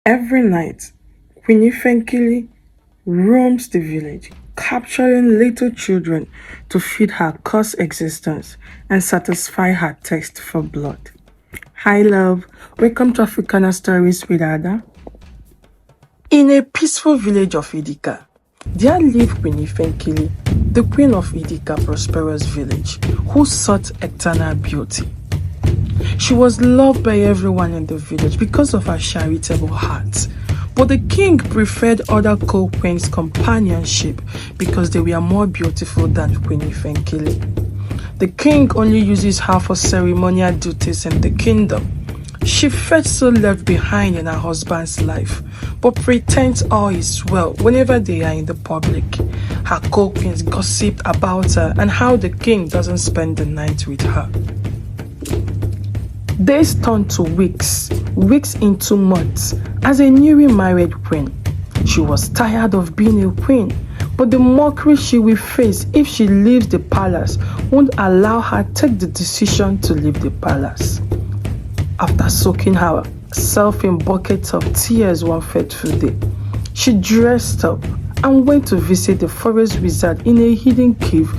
Every night, Queen Ifenkiri roams the village, capturing little children to feed her cursed existence and satisfy her thirst for blood. Hi love, welcome to Africana Stories with Ada. In a peaceful village of Idika, there lived Queen Ifenkiri, the queen of Idika prosperous village, who sought eternal beauty. She was loved by everyone in the village because of her charitable heart. But the king preferred other co-queens' companionship because they were more beautiful than Queen Ifenkiri. The king only uses her for ceremonial duties in the kingdom. She felt so left behind in her husband's life, but pretends all is well whenever they are in the public. Her co-queens gossiped about her and how the king doesn't spend the night with her. Days turned to weeks, weeks into months. As a newly married queen, she was tired of being a queen, but the mockery she will face if she leaves the palace won't allow her take the decision to leave the palace. After soaking herself in buckets of tears one fateful day, she dressed up and went to visit the forest wizard in a hidden cave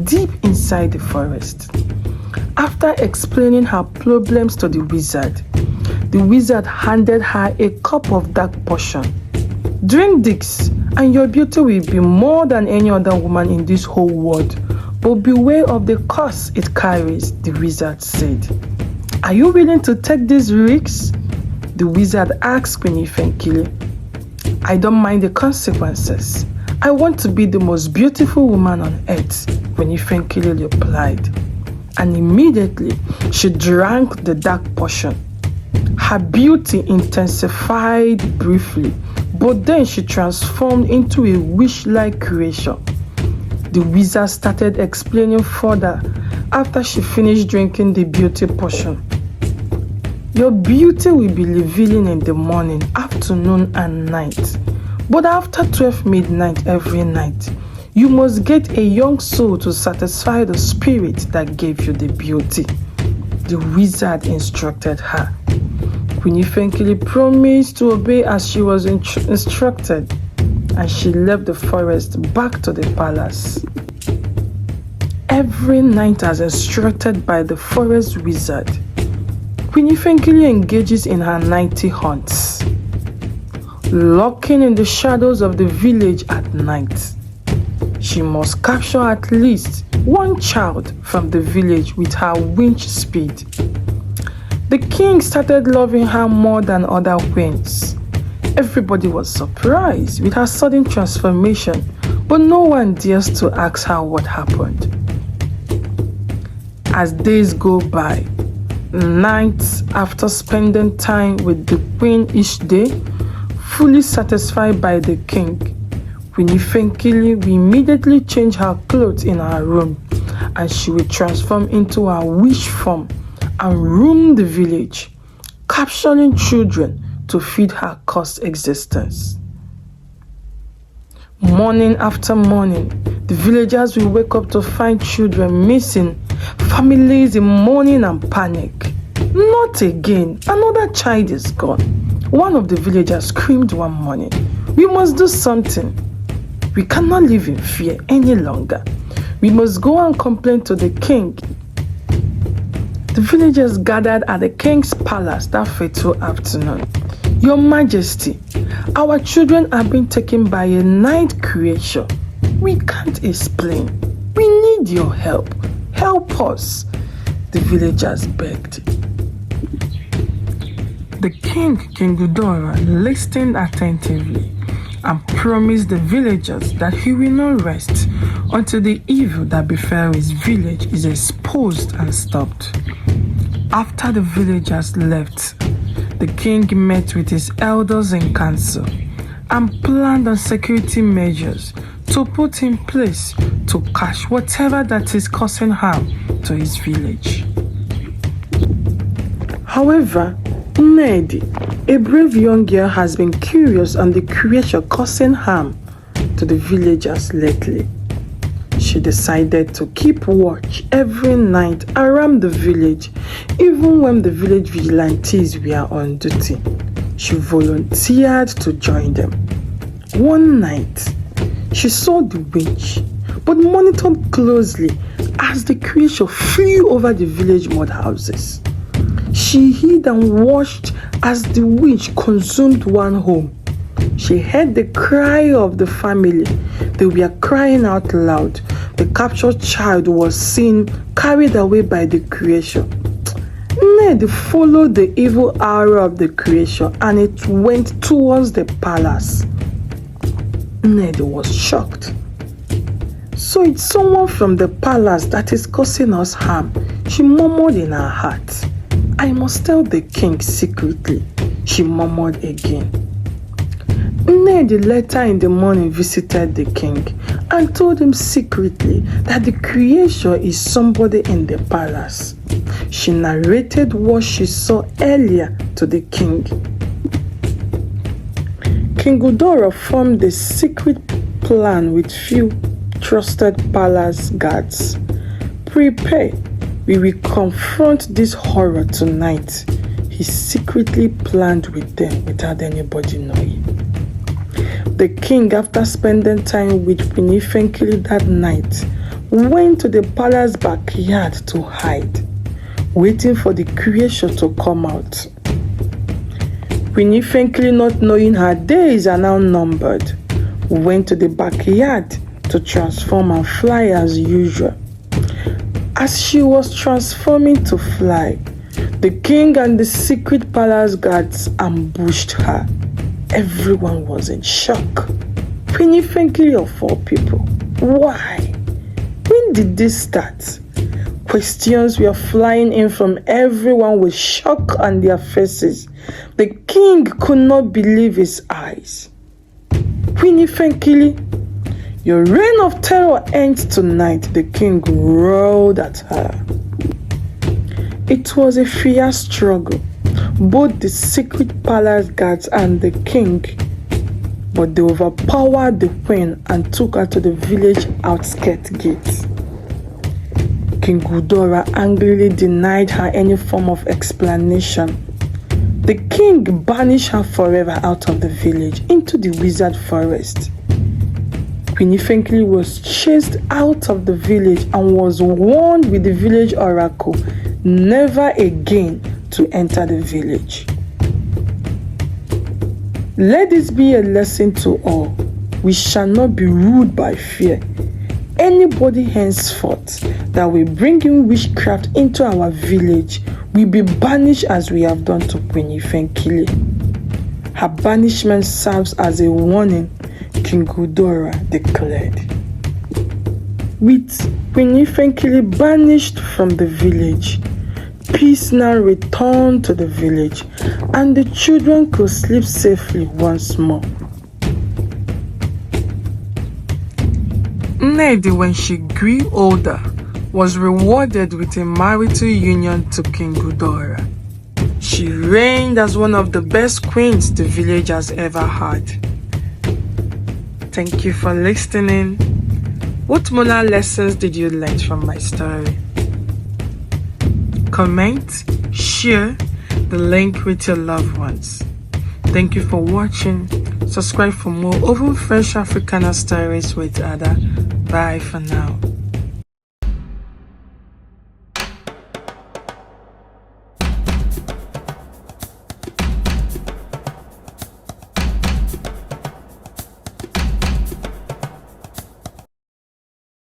deep inside the forest. After explaining her problems to the wizard handed her a cup of dark potion. Drink this, and your beauty will be more than any other woman in this whole world. But beware of the curse it carries, the wizard said. Are you willing to take these risks? The wizard asked Queen Ifenkiri. I don't mind the consequences. I want to be the most beautiful woman on earth, Queen Ifenkiri replied. And immediately she drank the dark potion. Her beauty intensified briefly, but then she transformed into a witch-like creature. The wizard started explaining further after she finished drinking the beauty potion. Your beauty will be revealing in the morning, afternoon, and night. But after 12 midnight every night, you must get a young soul to satisfy the spirit that gave you the beauty. The wizard instructed her. Queen Ifenkiri promised to obey as she was instructed, and she left the forest back to the palace. Every night as instructed by the forest wizard, Queen Ifenkiri engages in her nightly hunts, lurking in the shadows of the village at night. She must capture at least one child from the village with her winch speed. The king started loving her more than other queens. Everybody was surprised with her sudden transformation, but no one dares to ask her what happened. As days go by, nights after spending time with the queen each day, fully satisfied by the king, Queen Ifenkiri will immediately change her clothes in her room, and she will transform into her witch form and roam the village, capturing children to feed her cursed existence. Morning after morning, the villagers will wake up to find children missing, families in mourning and panic. Not again, another child is gone. One of the villagers screamed one morning, "We must do something. We cannot live in fear any longer. We must go and complain to the king." The villagers gathered at the king's palace that fateful afternoon. "Your Majesty, our children are being taken by a night creature. We can't explain. We need your help. Help us," the villagers begged. The king, King Udora, listened attentively and promised the villagers that he will not rest until the evil that befell his village is exposed and stopped. After the villagers left, the king met with his elders in council and planned on security measures to put in place to catch whatever that is causing harm to his village. However, Nedi, a brave young girl, has been curious on the creature causing harm to the villagers lately. She decided to keep watch every night around the village, even when the village vigilantes were on duty. she volunteered to join them. One night, she saw the witch, but monitored closely as the creature flew over the village mud houses. She hid and watched as the witch consumed one home. She heard the cry of the family. They were crying out loud. The captured child was seen carried away by the creature. Ned followed the evil arrow of the creature and it went towards the palace. Ned was shocked. So it's someone from the palace that is causing us harm, she murmured in her heart. I must tell the king secretly, she murmured again. Ned later in the morning visited the king and told him secretly that the creature is somebody in the palace. She narrated what she saw earlier to the king. King Udora formed a secret plan with few trusted palace guards. Prepare, we will confront this horror tonight. He secretly planned with them without anybody knowing. The king, after spending time with Queen Ifenkiri that night, went to the palace backyard to hide, waiting for the creature to come out. Queen Ifenkiri, not knowing her days are now numbered, went to the backyard to transform and fly as usual. As she was transforming to fly, the king and the secret palace guards ambushed her. Everyone was in shock. Queen Ifenkiri of all people. Why? When did this start? Questions were flying in from everyone with shock on their faces. The king could not believe his eyes. Queen Ifenkiri, your reign of terror ends tonight, the king roared at her. It was a fierce struggle, both the secret palace guards and the king, but they overpowered the queen and took her to the village outskirts gate. King Udora angrily denied her any form of explanation. The king banished her forever out of the village into the wizard forest. Queen Ifenkiri was chased out of the village and was warned with the village oracle never again to enter the village. Let this be a lesson to all. We shall not be ruled by fear. Anybody henceforth that will bring in witchcraft into our village will be banished as we have done to Queen Ifenkiri. Her banishment serves as a warning, King Udora declared. With Queen Ifenkiri banished from the village, peace now returned to the village, and the children could sleep safely once more. Nnedi, when she grew older, was rewarded with a marital union to King Udora. She reigned as one of the best queens the village has ever had. Thank you for listening. What moral lessons did you learn from my story? Comment, share the link with your loved ones. Thank you for watching. Subscribe for more oven fresh Africana stories with Ada. Bye for now.